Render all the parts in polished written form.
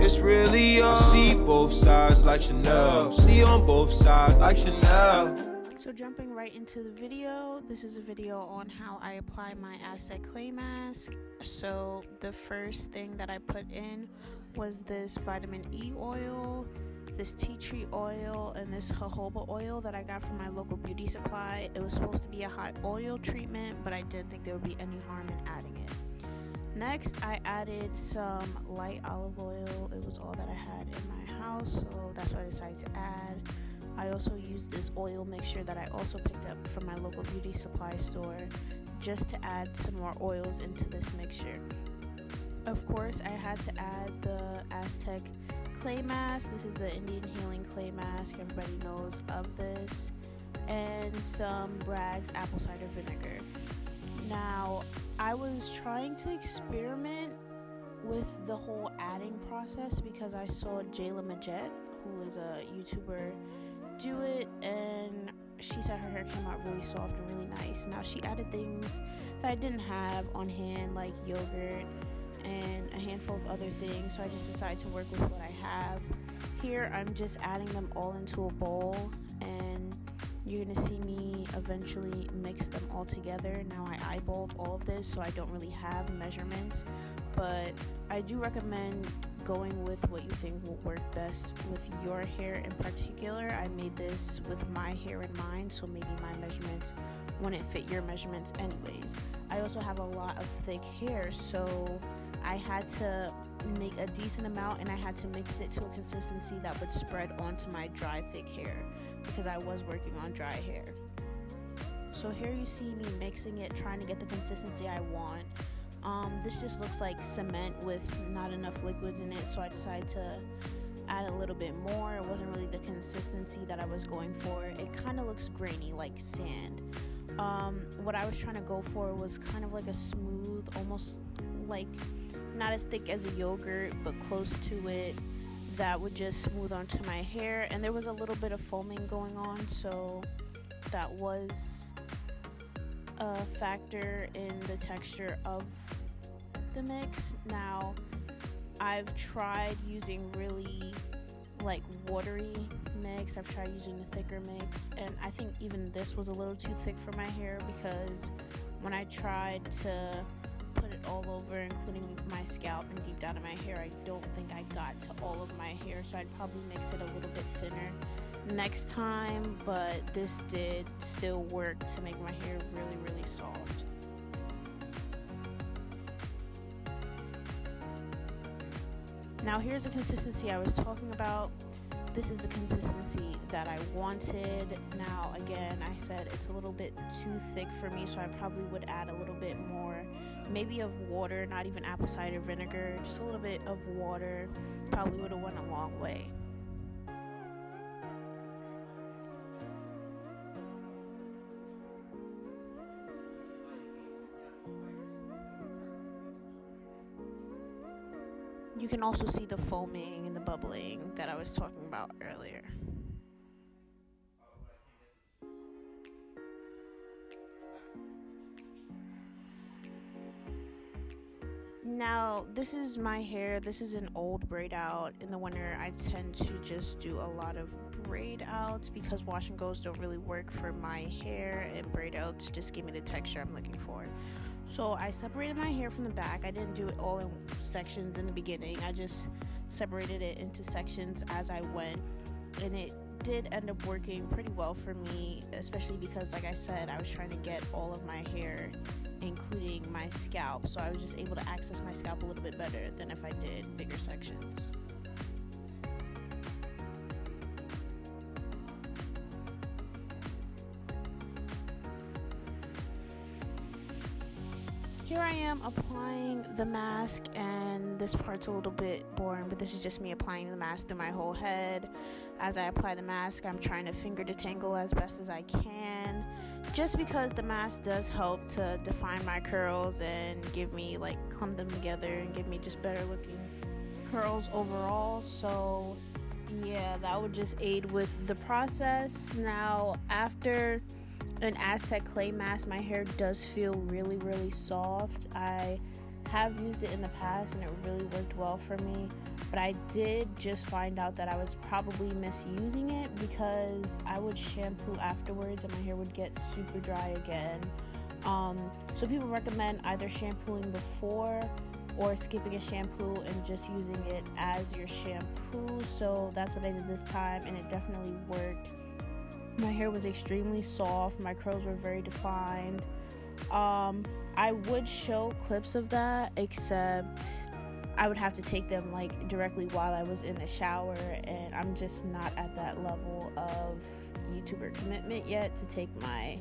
it's really yours. See both sides like Chanel. See on both sides like Chanel. So jumping right into the video, this is a video on how I apply my Aztec clay mask. So the first thing that I put in was this vitamin E oil, this tea tree oil, and this jojoba oil that I got from my local beauty supply. It was supposed to be a hot oil treatment, but I didn't think there would be any harm in adding it. Next, I added some light olive oil. It was all that I had in my house, so that's what I decided to add. I also used this oil mixture that I also picked up from my local beauty supply store just to add some more oils into this mixture. Of course, I had to add the Aztec clay mask. This is the Indian healing clay mask. Everybody knows of this. And some Bragg's apple cider vinegar. Now, I was trying to experiment with the whole adding process because I saw Jayla Majette, who is a YouTuber, do it, and she said her hair came out really soft and really nice. Now, she added things that I didn't have on hand, like yogurt and a handful of other things, so I just decided to work with what I have. Here, I'm just adding them all into a bowl, and you're going to see me eventually mix them all together. Now, I eyeballed all of this, so I don't really have measurements, but I do recommend going with what you think will work best with your hair in particular. I made this with my hair in mind, so maybe my measurements wouldn't fit your measurements anyways. I also have a lot of thick hair, so I had to make a decent amount, and I had to mix it to a consistency that would spread onto my dry thick hair because I was working on dry hair. So here you see me mixing it, trying to get the consistency I want. This just looks like cement with not enough liquids in it, so I decided to add a little bit more. It wasn't really the consistency that I was going for. It kind of looks grainy, like sand. What I was trying to go for was kind of like a smooth, almost like not as thick as a yogurt, but close to it, that would just smooth onto my hair. And there was a little bit of foaming going on, so that was a factor in the texture of the mix. Now, I've tried using really like watery mix. I've tried using the thicker mix, and I think even this was a little too thick for my hair because when I tried to put it all over, including my scalp and deep down in my hair, I don't think I got to all of my hair, so I'd probably mix it a little bit thinner next time, but this did still work to make my hair really, really soft. Now here's the consistency I was talking about. This is the consistency that I wanted. Now again, I said it's a little bit too thick for me, so I probably would add a little bit more, maybe of water, not even apple cider vinegar, just a little bit of water. Probably would have went a long way. You can also see the foaming and the bubbling that I was talking about earlier. Now, this is my hair. This is an old braid out. In the winter, I tend to just do a lot of braid outs because wash and goes don't really work for my hair, and braid outs just give me the texture I'm looking for. So I separated my hair from the back. I didn't do it all in sections in the beginning. I just separated it into sections as I went, and it did end up working pretty well for me, especially because, like I said, I was trying to get all of my hair, including my scalp, so I was just able to access my scalp a little bit better than if I did bigger sections. Here I am applying the mask, and this part's a little bit boring, but this is just me applying the mask through my whole head. As I apply the mask, I'm trying to finger detangle as best as I can, just because the mask does help to define my curls and give me, like, clump them together and give me just better looking curls overall. So yeah, that would just aid with the process. Now, after an Aztec clay mask, my hair does feel really, really soft. I have used it in the past and it really worked well for me, but I did just find out that I was probably misusing it because I would shampoo afterwards and my hair would get super dry again. So people recommend either shampooing before or skipping a shampoo and just using it as your shampoo. So that's what I did this time, and it definitely worked. My hair was extremely soft, my curls were very defined. I would show clips of that, except I would have to take them like directly while I was in the shower, and I'm just not at that level of YouTuber commitment yet to take my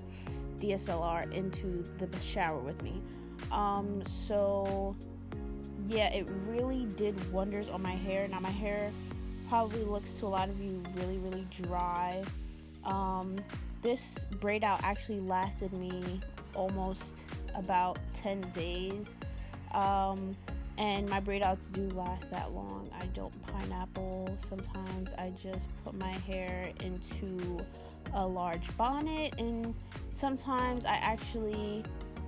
DSLR into the shower with me. So yeah, it really did wonders on my hair. Now my hair probably looks to a lot of you really dry. This braid out actually lasted me almost about 10 days. And my braid outs do last that long. I don't pineapple. Sometimes I just put my hair into a large bonnet, and sometimes I actually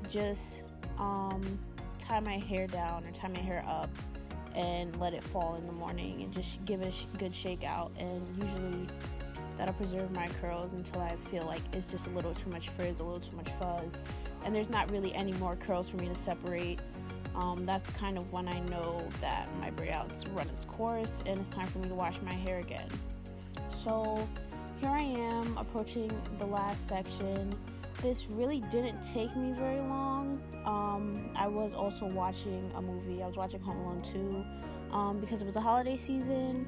just tie my hair down or tie my hair up and let it fall in the morning and just give it a good shake out, and usually that'll preserve my curls until I feel like it's just a little too much frizz, a little too much fuzz, and there's not really any more curls for me to separate. That's kind of when I know that my braid out's run its course and it's time for me to wash my hair again. So here I am approaching the last section. This really didn't take me very long. I was also watching a movie. I was watching Home Alone 2 because it was a holiday season,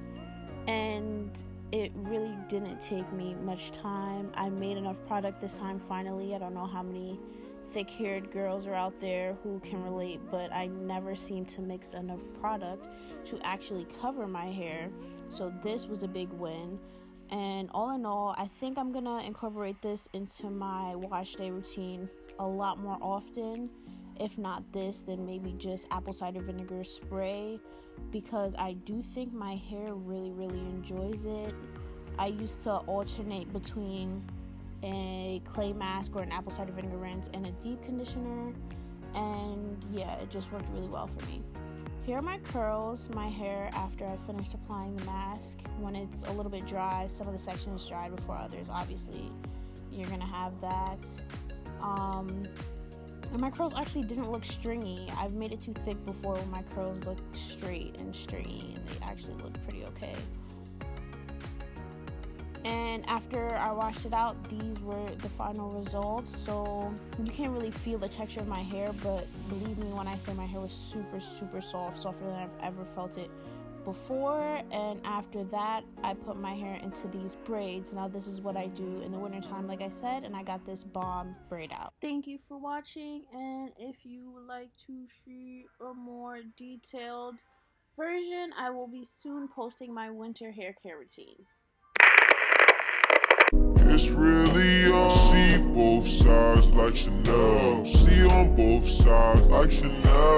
and it really didn't take me much time. I made enough product this time finally. I don't know how many thick-haired girls are out there who can relate, but I never seem to mix enough product to actually cover my hair. So this was a big win. And all in all, I think I'm gonna incorporate this into my wash day routine a lot more often. If not this, then maybe just apple cider vinegar spray, because I do think my hair really enjoys it. I used to alternate between a clay mask or an apple cider vinegar rinse and a deep conditioner, and yeah, it just worked really well for me. Here are my curls, my hair after I finished applying the mask. When it's a little bit dry, some of the sections dried before others, obviously you're gonna have that. And my curls actually didn't look stringy. I've made it too thick before when my curls look straight and stringy, and they actually look pretty okay. And after I washed it out, these were the final results. So you can't really feel the texture of my hair, but believe me when I say my hair was super soft, softer than I've ever felt it before. And after that, I put my hair into these braids. Now this is what I do in the wintertime, like I said, and I got this bomb braid out. Thank you for watching, and if you would like to see a more detailed version, I will be soon posting my winter hair care routine. It's really on. See both sides like Chanel. See on both sides like Chanel.